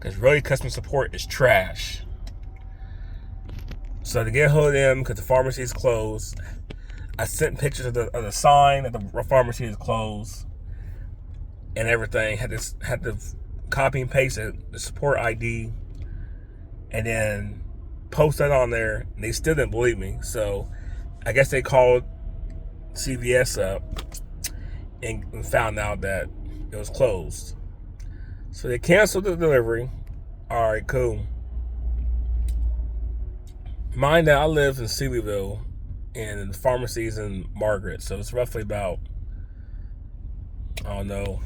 because Roadie customer support is trash. So to get a hold of them, because the pharmacy is closed, I sent pictures of the sign that the pharmacy is closed and everything. Had to copy and paste the support ID and then post that on there, and they still didn't believe me. So I guess they called CVS up and found out that it was closed. So they canceled the delivery. All right, cool. Mind that I live in Sealyville, and the pharmacy's in Margaret, so it's roughly about, I don't know,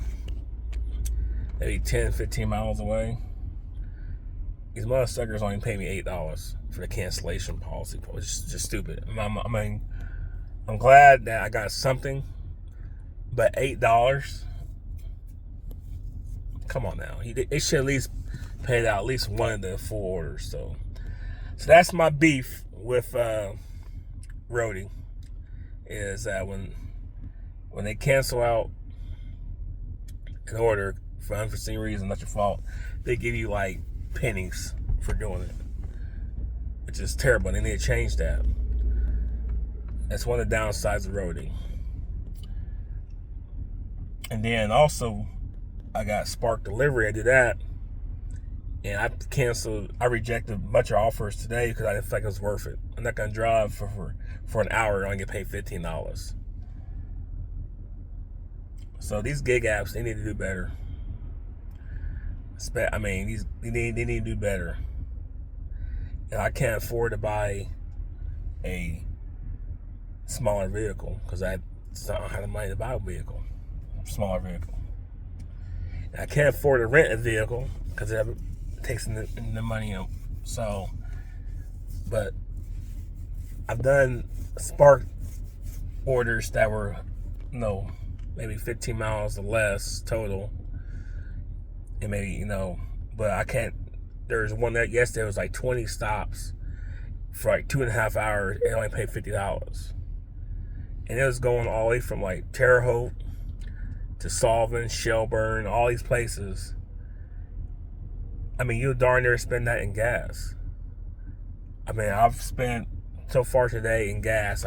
maybe 10, 15 miles away. These motherfuckers only pay me $8 for the cancellation policy. It's just stupid. I mean, I'm glad that I got something, but $8? Come on now. They should at least pay out at least one of the 4 orders. So that's my beef with Roadie, is that when they cancel out an order for unforeseen reason, not your fault, they give you like pennies for doing it, which is terrible. They need to change that. That's one of the downsides of Roadie. And then also, I got Spark Delivery. I did that, and I rejected a bunch of offers today because I didn't feel like it was worth it. I'm not gonna drive for an hour and only get paid $15. So these gig apps, they need to do better. I mean, they need to do better. And I can't afford to buy a smaller vehicle because I don't have the money to buy a smaller vehicle. And I can't afford to rent a vehicle because it takes the money out. So, but I've done Spark orders that were, maybe 15 miles or less total. And maybe, but I can't. There's one that yesterday was like 20 stops for like 2.5 hours. It only paid $50. And it was going all the way from like Terre Haute to Sullivan, Shelburne, all these places. I mean, you'll darn near spend that in gas. I mean, I've spent so far today in gas,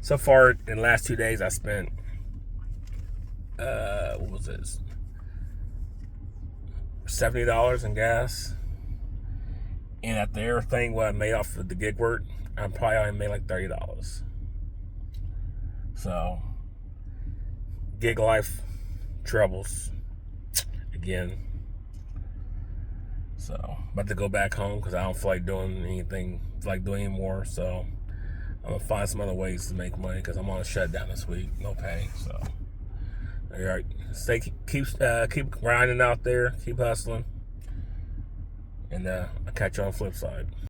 so far in the last 2 days, I spent, what was this? $70 in gas. And after everything what I made off of the gig work, I probably only made like $30. So, gig life troubles again. So, I'm about to go back home because I don't feel like doing anything, anymore. So, I'm gonna find some other ways to make money because I'm on a shutdown this week, no pay. So, all right, keep grinding out there, keep hustling, and I'll catch you on the flip side.